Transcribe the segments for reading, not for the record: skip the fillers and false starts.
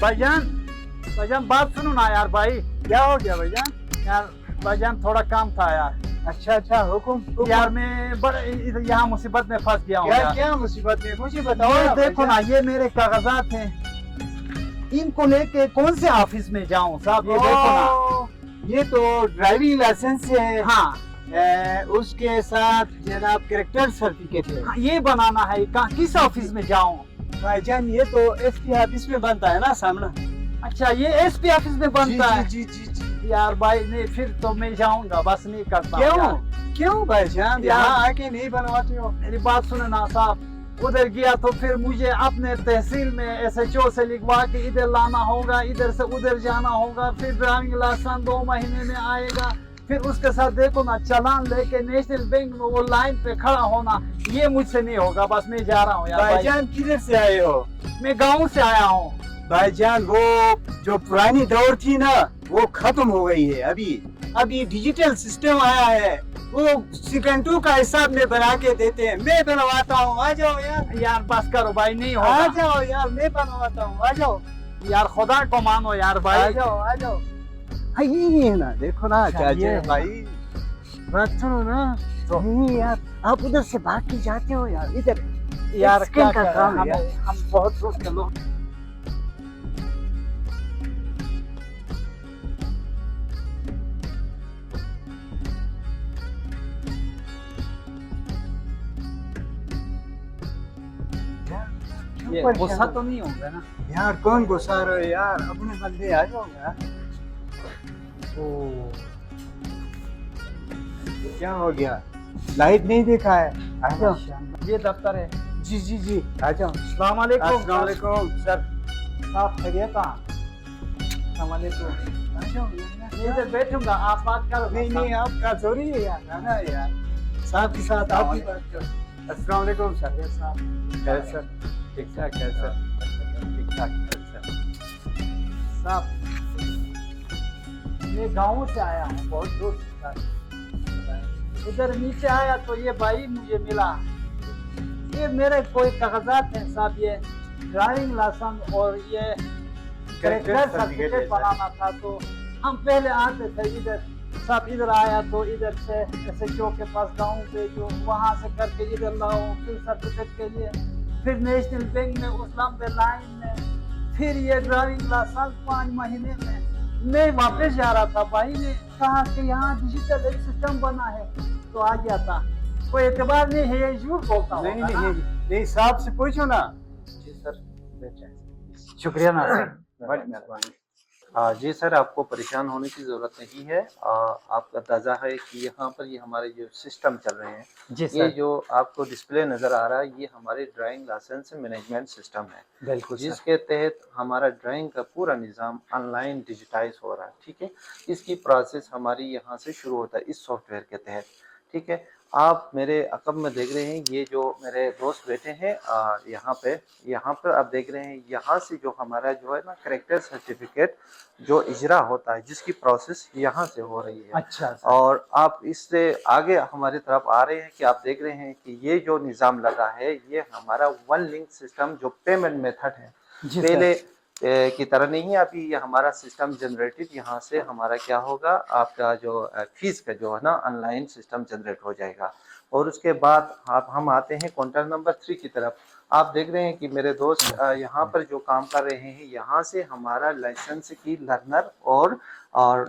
भाईजान भाईजान बात सुनो ना यार भाई। क्या हो गया भाईजान? यार भाईजान थोड़ा काम था यार। अच्छा हुकुम यार मैं बड़े यहाँ मुसीबत में फंस गया हूँ क्या यार। क्या मुसीबत है मुझे बताओ ये ना देखो ना, भाईजान। ये मेरे कागजात हैं, इनको लेके कौन से ऑफिस में जाऊँ साहब? ये देखो ना। ओ, ये तो ड्राइविंग लाइसेंस है। हाँ उसके साथ जनाब कैरेक्टर सर्टिफिकेट है। हाँ, ये बनाना है। किस ऑफिस में जाऊँ? भाईजान ये तो एसपी ऑफिस में बनता है ना सामने। अच्छा, ये एसपी ऑफिस में बनता है। जी जी जी जी। यार भाई नहीं, फिर तो मैं जाऊंगा, बस नहीं करता हूँ यार। क्यों क्यों भाईजान यार- यहाँ आके नहीं बनवाते हो? मेरी बात सुने ना साहब, उधर गया तो फिर मुझे अपने तहसील में एसएचओ से लिखवा के इधर लाना होगा, इधर से उधर जाना होगा, फिर ड्राइविंग लाइसेंस 2 महीने में आएगा, फिर उसके साथ देखो ना चालान लेके नेशनल बैंक में वो लाइन पे खड़ा होना, ये मुझसे नहीं होगा। बस मैं जा रहा हूँ यार भाई। भाईजान किधर से आए हो? मैं गाँव से आया हूँ। भाईजान वो जो पुरानी दौर थी ना वो खत्म हो गई है। अभी डिजिटल सिस्टम आया है, वो सेकंडों का हिसाब में बना के देते हैं। मैं बनवाता हूँ, आ जाओ यार। यार बस करो भाई, नहीं आ होगा जाओ यार, मैं बनवाता हूँ, आ जाओ। यार, खुदा को मानो यार आ भाई। जाओ आ जाओ। हाँ ये है ना, देखो ना अच्छा, चाचा ये है। भाई, बात सुनो ना। तो- नहीं यार, आप उधर से भाग के जाते हो यार, इधर यार क्या का कर काम है यार। हम बहुत सोच के लोग। ये गुस्सा तो नहीं होगा ना? यार कौन गुस्सा रहे हो यार, अपने बंदे आ जाओ यार। ओ क्या हो गया, लाइट नहीं देखा है? आ जाओ। ये दफ्तर है। जी जी जी, आ जाओ। अस्सलाम वालेकुम। अस्सलाम वालेकुम सर। आप खैरियत? अस्सलाम वालेकुम। आ जाओ मैं इधर बैठूंगा, आप बात करो। नहीं नहीं, आपका जरूरी है यार, आना है यार। साहब के साथ आप भी बात करो। अस्सलाम वालेकुम सर। कैसे सर? ठीक ठाक है सर, ठीक ठाक है सर। साहब, मैं गाँव से आया हूँ, बहुत दूर से। उधर नीचे आया तो ये भाई मुझे मिला। ये मेरे कोई कागजात हैं साहब, ये ड्राइविंग लाइसेंस और ये कैरेक्टर सर्टिफिकेट बनाना था। तो हम पहले आते थे इधर साहब, इधर आया तो इधर से एसएचओ के पास गाँव पे, जो वहाँ से करके इधर लाओ फिर सर्टिफिकेट के लिए, फिर नेशनल बैंक में उस लंबे लाइन में, फिर ये ड्राइविंग लाइसेंस 5 महीने में। मैं वापस जा रहा था, भाई ने कहा कि यहाँ डिजिटल एक सिस्टम बना है, तो आ गया था। कोई एतबार नहीं है, ये झूठ बोलता हूँ। नहीं नहीं नहीं, साहब से पूछो ना। जी सर, शुक्रिया ना सर। बड़ी मेहरबानी। जी सर, आपको परेशान होने की ज़रूरत नहीं है। आपका अंदाज़ा है कि यहाँ पर ये हमारे जो सिस्टम चल रहे हैं, जी ये सर, जो आपको डिस्प्ले नज़र आ रहा है, ये हमारे ड्राइंग लाइसेंस मैनेजमेंट सिस्टम है, बिल्कुल सर। जिसके तहत हमारा ड्राइंग का पूरा निज़ाम ऑनलाइन डिजिटाइज हो रहा है। ठीक है, इसकी प्रोसेस हमारी यहाँ से शुरू होता है इस सॉफ्टवेयर के तहत। ठीक है, आप मेरे अकब में देख रहे हैं, ये जो मेरे दोस्त बैठे हैं यहाँ पर आप देख रहे हैं, यहाँ से जो हमारा जो है ना कैरेक्टर सर्टिफिकेट जो इजरा होता है, जिसकी प्रोसेस यहाँ से हो रही है। अच्छा सर। और आप इससे आगे हमारी तरफ आ रहे हैं कि आप देख रहे हैं कि ये जो निज़ाम लगा है, ये हमारा वन लिंक सिस्टम जो पेमेंट मेथड है, जी पहले सर। की तरह नहीं है। अभी ये हमारा सिस्टम जनरेटेड, यहाँ से हमारा क्या होगा, आपका जो फीस का जो है ना ऑनलाइन सिस्टम जनरेट हो जाएगा। और उसके बाद हम आते हैं काउंटर नंबर 3 की तरफ। आप देख रहे हैं कि मेरे दोस्त यहाँ पर जो काम कर रहे हैं, यहाँ से हमारा लाइसेंस की लर्नर और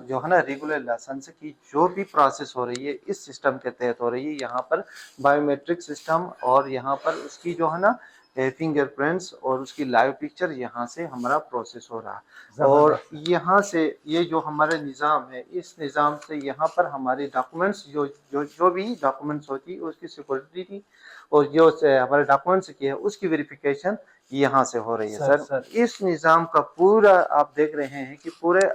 जो है ना रेगुलर लाइसेंस की जो भी प्रोसेस हो रही है, इस सिस्टम के तहत हो रही है। यहाँ पर बायोमेट्रिक सिस्टम और यहाँ पर उसकी जो है ना फिंगरप्रिंट्स और उसकी लाइव पिक्चर यहाँ से हमारा प्रोसेस हो रहा है। और यहाँ से ये जो हमारा निज़ाम है, इस निज़ाम से यहाँ पर हमारे डॉक्यूमेंट्स जो भी डॉक्यूमेंट्स होती है उसकी सिक्योरिटी और जो हमारे डॉक्यूमेंट्स की है उसकी वेरिफिकेशन यहाँ से हो रही है। सर इस निज़ाम का पूरा आप देख रहे हैं कि पूरे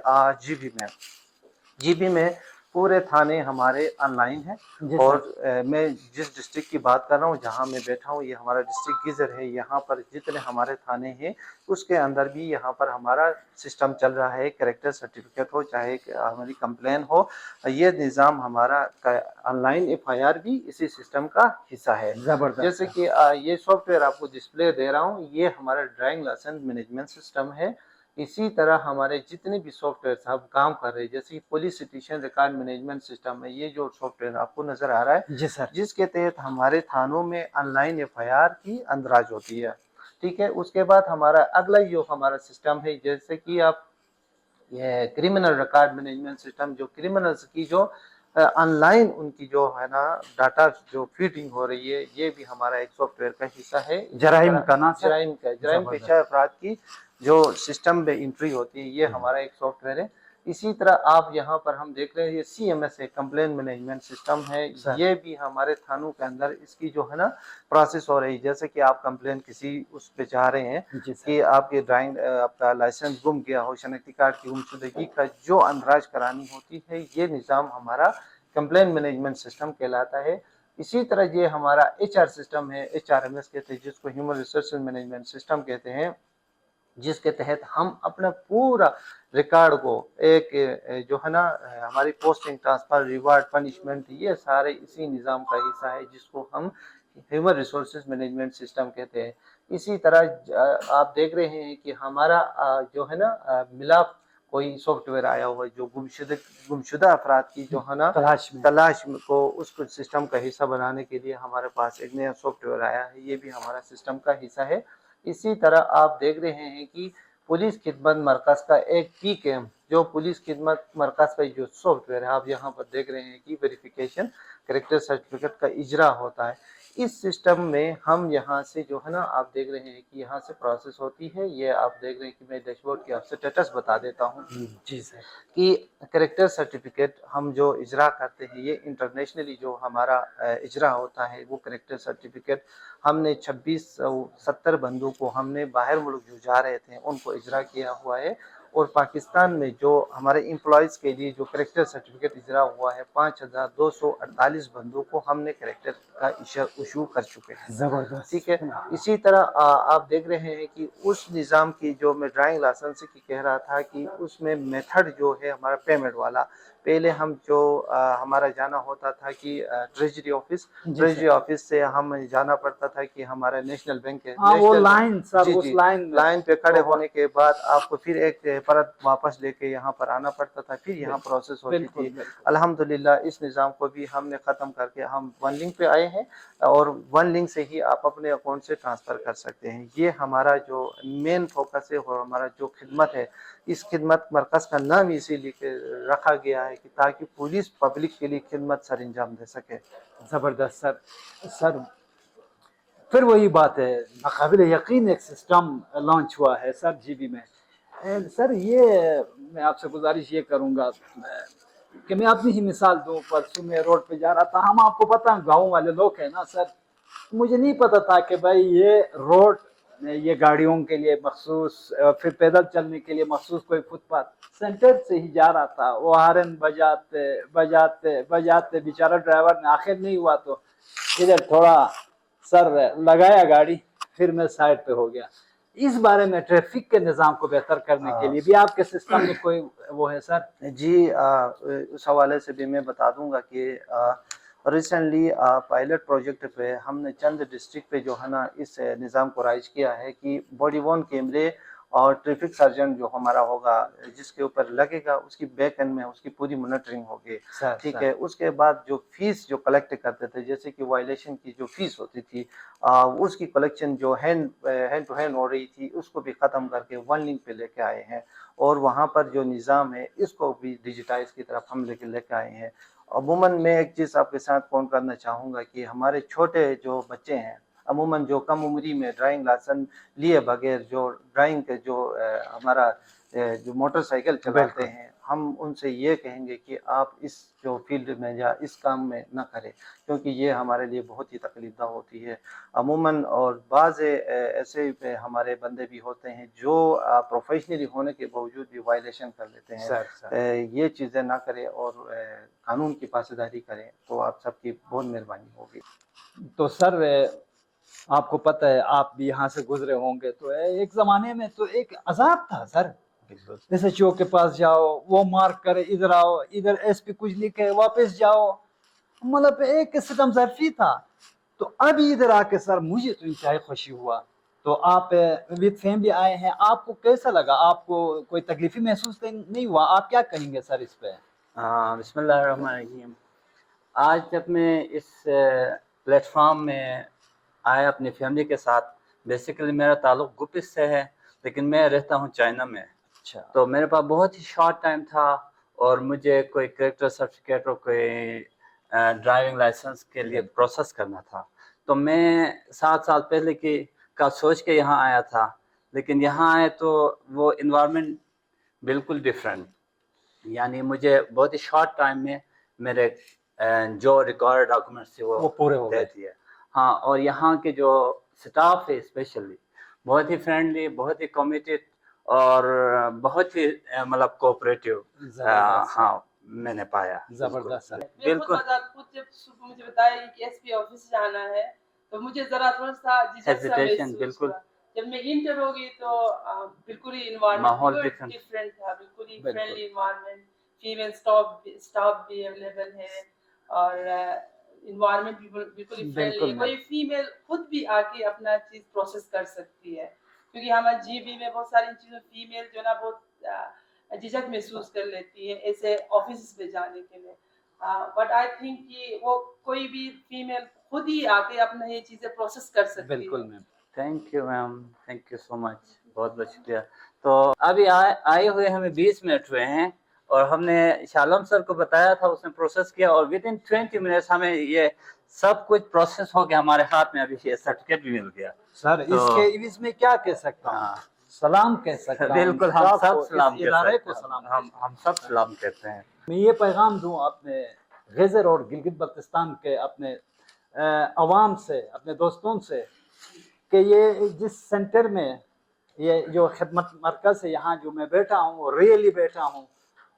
जीबी में पूरे थाने हमारे ऑनलाइन हैं। और मैं जिस डिस्ट्रिक्ट की बात कर रहा हूँ, जहाँ मैं बैठा हूँ, ये हमारा डिस्ट्रिक्ट गिजर है। यहाँ पर जितने हमारे थाने हैं उसके अंदर भी यहाँ पर हमारा सिस्टम चल रहा है। कैरेक्टर सर्टिफिकेट हो चाहे हमारी कंप्लेन हो, ये निज़ाम हमारा ऑनलाइन FIR भी इसी सिस्टम का हिस्सा है। जबरदस्त। जैसे कि ये सॉफ्टवेयर आपको डिस्प्ले दे रहा हूँ, ये हमारा ड्राइविंग लाइसेंस मैनेजमेंट सिस्टम है। इसी तरह हमारे जितने भी सॉफ्टवेयर हम काम कर रहे हैं, जैसे कि police station record management system है, ये जो सॉफ्टवेयर आपको नजर आ रहा है, जी सर। जिसके तहत हमारे थानों में ऑनलाइन FIR की अंदराज होती है। ठीक है, उसके बाद हमारा अगला जो हमारा सिस्टम है, जैसे कि आप ये क्रिमिनल रिकॉर्ड मैनेजमेंट सिस्टम, जो क्रिमिनल्स की जो ऑनलाइन उनकी जो है ना डाटा जो फीडिंग हो रही है, ये भी हमारा एक सॉफ्टवेयर का हिस्सा है। जराइम का ना सर? जराइम पेशा अफराद की जो सिस्टम में एंट्री होती है, ये हमारा एक सॉफ्टवेयर है। इसी तरह आप यहाँ पर हम देख रहे हैं ये CMS है, कंप्लेंट मैनेजमेंट सिस्टम है, ये भी हमारे थानों के अंदर इसकी जो है ना प्रोसेस हो रही है। जैसे कि आप कंप्लेंट किसी उस पे चाह रहे हैं कि आपके ड्राइंग आपका लाइसेंस गुम गया हो, शनाख्ती कार्ड की गुमशुदगी का जो अंदराज करानी होती है, ये निज़ाम हमारा कंप्लेंट मैनेजमेंट सिस्टम कहलाता है। इसी तरह ये हमारा HR सिस्टम है, HRMS कहते हैं, जिसको ह्यूमन रिसोर्स मैनेजमेंट सिस्टम कहते हैं, जिसके तहत हम अपना पूरा रिकॉर्ड को एक जो है ना हमारी पोस्टिंग, ट्रांसफर, रिवार्ड, पनिशमेंट, ये सारे इसी निज़ाम का हिस्सा है, जिसको हम ह्यूमन रिसोर्स मैनेजमेंट सिस्टम कहते हैं। इसी तरह आप देख रहे हैं कि हमारा जो है ना मिलाप कोई सॉफ्टवेयर आया हुआ है, जो गुमशुदा अफराद की जो है ना तलाश को उसको सिस्टम का हिस्सा बनाने के लिए हमारे पास एक नया सॉफ्टवेयर आया है, ये भी हमारा सिस्टम का हिस्सा है। इसी तरह आप देख रहे हैं कि पुलिस खिदमत मरकज़ का एक PCAM, जो पुलिस खिदमत मरकज़ का जो सॉफ्टवेयर है, आप यहाँ पर देख रहे हैं कि वेरिफिकेशन कैरेक्टर सर्टिफिकेट का इजरा होता है। इस सिस्टम में हम यहाँ से जो है ना आप देख रहे हैं कि यहाँ से प्रोसेस होती है। ये आप देख रहे हैं कि मैं डैशबोर्ड की आपसे स्टेटस बता देता हूँ जी सर, कि कैरेक्टर सर्टिफिकेट हम जो इजरा करते हैं, ये इंटरनेशनली जो हमारा इजरा होता है, वो कैरेक्टर सर्टिफिकेट हमने 2670 बंदों को हमने बाहर मुल्क जो जा रहे थे उनको इजरा किया हुआ है। और पाकिस्तान में जो हमारे एम्प्लॉयज़ के लिए जो कैरेक्टर सर्टिफिकेट इजरा हुआ है, 5248 बंदों को हमने कैरेक्टर का इशू कर चुके हैं। जबरदस्त, ठीक है। इसी तरह आप देख रहे हैं कि उस निज़ाम की जो मैं ड्राइंग लाइसेंस की कह रहा था कि उसमें मेथड जो है हमारा पेमेंट वाला, पहले हम जो हमारा जाना होता था कि ट्रेजरी ऑफिस से हम जाना पड़ता था कि हमारा नेशनल बैंक है, वो लाइन सर, उस लाइन पे खड़े होने के बाद आपको फिर एक परत वापस लेके यहाँ पर आना पड़ता था, फिर यहाँ प्रोसेस होती थी। अल्हम्दुलिल्लाह इस निज़ाम को भी हमने ख़त्म करके हम वन लिंक पे आए हैं, और वन लिंक से ही आप अपने अकाउंट से ट्रांसफ़र कर सकते हैं। ये हमारा जो मेन फोकस है और हमारा जो खिदमत है, इस खिदमत मरकज़ का नाम इसीलिए रखा गया है कि ताकि पुलिस पब्लिक के लिए खिदमत सर अंजाम दे सके। ज़बरदस्त सर, फिर वही बात है, नाक़ाबिल यकीन एक सिस्टम लॉन्च हुआ है सर GB में। सर ये मैं आपसे गुजारिश ये करूँगा कि मैं अपनी ही मिसाल दूँ। परसों मैं रोड पे जा रहा था, हम आपको पता गाँव वाले लोग हैं ना सर, मुझे नहीं पता था कि भाई ये रोड ये गाड़ियों के लिए मखसूस, फिर पैदल चलने के लिए मखसूस कोई फुटपाथ, सेंटर से ही जा रहा था, वो हॉर्न बजाते बजाते बजाते बेचारा ड्राइवर ने आखिर नहीं हुआ तो इधर थोड़ा सर लगाया गाड़ी, फिर मैं साइड पे हो गया। इस बारे में ट्रैफिक के निज़ाम को बेहतर करने के लिए भी आपके सिस्टम में कोई वो है सर? जी, उस हवाले से भी मैं बता दूंगा कि रिसेंटली पायलट प्रोजेक्ट पे हमने चंद डिस्ट्रिक्ट पे जो है ना इस निज़ाम को राइज किया है कि बॉडी वॉर्न कैमरे और ट्रैफिक सर्जन जो हमारा होगा जिसके ऊपर लगेगा, उसकी बैक एंड में उसकी पूरी मॉनिटरिंग होगी। ठीक है। उसके बाद जो फीस जो कलेक्ट करते थे, जैसे कि वायलेशन की जो फीस होती थी उसकी कलेक्शन जो हैंड टू हैंड हो रही थी, उसको भी ख़त्म करके वन लिंक पे लेके आए हैं, और वहाँ पर जो निज़ाम है इसको भी डिजिटाइज की तरफ हम लेके आए हैं। अमूमन मैं एक चीज़ आपके साथ पॉइंट करना चाहूँगा कि हमारे छोटे जो बच्चे हैं, अमूमन जो कम उम्री में ड्राइंग लाइसेंस लिए बगैर जो ड्राइंग के जो हमारा जो मोटरसाइकिल चलाते हैं, हम उनसे ये कहेंगे कि आप इस जो फील्ड में या इस काम में ना करें, क्योंकि ये हमारे लिए बहुत ही तकलीफदा होती है अमूमन। और बाज़ ऐसे हमारे बंदे भी होते हैं जो प्रोफेशनली होने के बावजूद भी वायलेशन कर लेते हैं। ये चीज़ें ना करें और कानून की पासदारी करें, तो आप सबकी बहुत मेहरबानी होगी। तो सर आपको पता है, आप भी यहाँ से गुजरे होंगे, तो एक ज़माने में तो एक अजाब था सर, जैसे चौक के पास जाओ, वो मार्क करे, इधर आओ, इधर SP कुछ लिखे वापस जाओ, मतलब एक सिस्टम ज़र्फी था। तो अब इधर आके सर मुझे तो इंतहाई खुशी हुआ तो आप विद फैमिली आए हैं, आपको कैसा लगा? आपको कोई तकलीफी महसूस नहीं हुआ? आप क्या कहेंगे सर इस पे? बिस्मिल्लाहिर्रहमानिर्रहीम। आज जब मैं इस प्लेटफॉर्म में आया अपनी फैमिली के साथ, बेसिकली मेरा ताल्लुक गुपित से है, लेकिन मैं रहता हूँ चाइना में। अच्छा, तो मेरे पास बहुत ही शॉर्ट टाइम था और मुझे कोई करेक्टर सर्टिफिकेट और कोई ड्राइविंग लाइसेंस के लिए प्रोसेस करना था। तो मैं 7 साल पहले का सोच के यहाँ आया था, लेकिन यहाँ आए तो वो इन्वायरमेंट बिल्कुल डिफरेंट, यानी मुझे बहुत ही शॉर्ट टाइम में मेरे जो रिकॉर्ड डॉक्यूमेंट्स थे वो पूरे हो दे गए। दिए। हाँ, और यहाँ के जो स्टाफ है स्पेशली बहुत ही फ्रेंडली, बहुत ही कमिटेड और बहुत ही मतलब कोऑपरेटिव, हाँ मैंने पाया। जबरदस्त सर। बिल्कुल। खुद जब सुबह मुझे बताया कि एसपी ऑफिस जाना है तो मुझे जरा थोड़ा सा झिझक सा Hesitation, महसूस बिल्कुल। हुआ। जब मैं इंटर हो गई तो बिल्कुल ही इन्वायरमेंट माहौल different। डिफरेंट था, बिल्कुल ही बिल्कुल। फ्रेंडली इन्वायरमेंट, फीमेल स्टाफ भी अवेलेबल है और इन्वायरमेंट भी बिल्कुल ही फ्रेंडली बिल्कुल है। कोई फीमेल खुद भी आके अपना चीज प्रोसेस कर सकती है, क्योंकि हमारे जीबी में बहुत सारी चीजों फीमेल जो ना बहुत झिझक महसूस कर लेती है ऐसे ऑफिस पे जाने के लिए। बट आई थिंक कि वो कोई भी फीमेल खुद ही आके अपना ये चीजें प्रोसेस कर सकती बिल्कुल है। Ma'am. Thank you ma'am, thank you so much, बहुत बहुत शुक्रिया। तो अभी आए हुए हमें 20 मिनट हुए हैं और हमने शालम सर को बताया था, उसने प्रोसेस किया और विद इन 20 मिनट्स हमें ये सब कुछ प्रोसेस हो गया, हमारे हाथ में अभी ये सर्टिफिकेट भी मिल गया। सर तो- इसके इसमें क्या कह सकता हूँ? हाँ, सलाम कह सकता हूँ। बिल्कुल, हम स्टाफ सब को, सलाम इस कहते इदारे को हैं, सलाम। हम सब सलाम कहते हैं। मैं ये पैगाम दूं अपने गजर और गिलगित बल्तिस्तान के अपने अवाम से, अपने दोस्तों से, कि ये जिस सेंटर में ये जो खिदमत मरकज़ है, यहाँ जो मैं बैठा हूँ, रियली बैठा हूँ,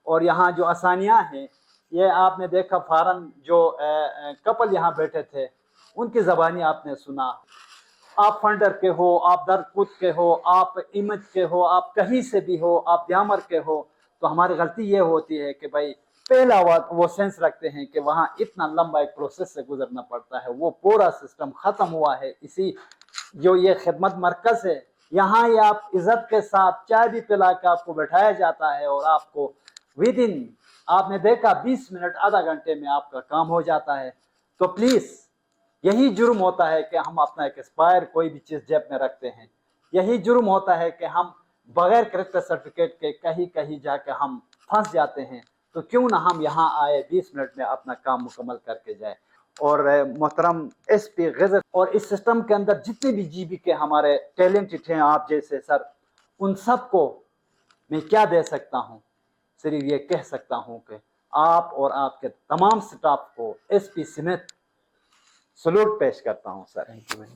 और यहाँ जो आसानियाँ हैं, ये आपने देखा फ़ौरन जो कपल यहाँ बैठे थे उनकी ज़बानी आपने सुना। आप फंडर के हो, आप दरकुत के हो, आप इमज के हो, आप कहीं से भी हो, आप द्यामर के हो, तो हमारी गलती ये होती है कि भाई पहला वो सेंस रखते हैं कि वहाँ इतना लंबा एक प्रोसेस से गुजरना पड़ता है। वो पूरा सिस्टम ख़त्म हुआ है। इसी जो ये खिदमत मरकज़ है, यहाँ ये आप इज़्ज़त के साथ चाय भी पिला के आपको बैठाया जाता है और आपको विद इन, आपने देखा 20 मिनट आधा घंटे में आपका काम हो जाता है। तो प्लीज़, यही जुर्म होता है कि हम अपना एक एक्सपायर कोई भी चीज़ जेब में रखते हैं। यही जुर्म होता है कि हम बगैर करेक्टर सर्टिफिकेट के कहीं कहीं जाके हम फंस जाते हैं। तो क्यों ना हम यहाँ आए 20 मिनट में अपना काम मुकम्मल करके जाए। और मोहतरम एसपी गजर और इस सिस्टम के अंदर जितने भी जीबी के हमारे टैलेंटेड हैं आप जैसे सर, उन सब को मैं क्या दे सकता हूँ? सिर्फ ये कह सकता हूँ कि आप और आपके तमाम स्टाफ को एसपी समेत सलूट पेश करता हूँ सर।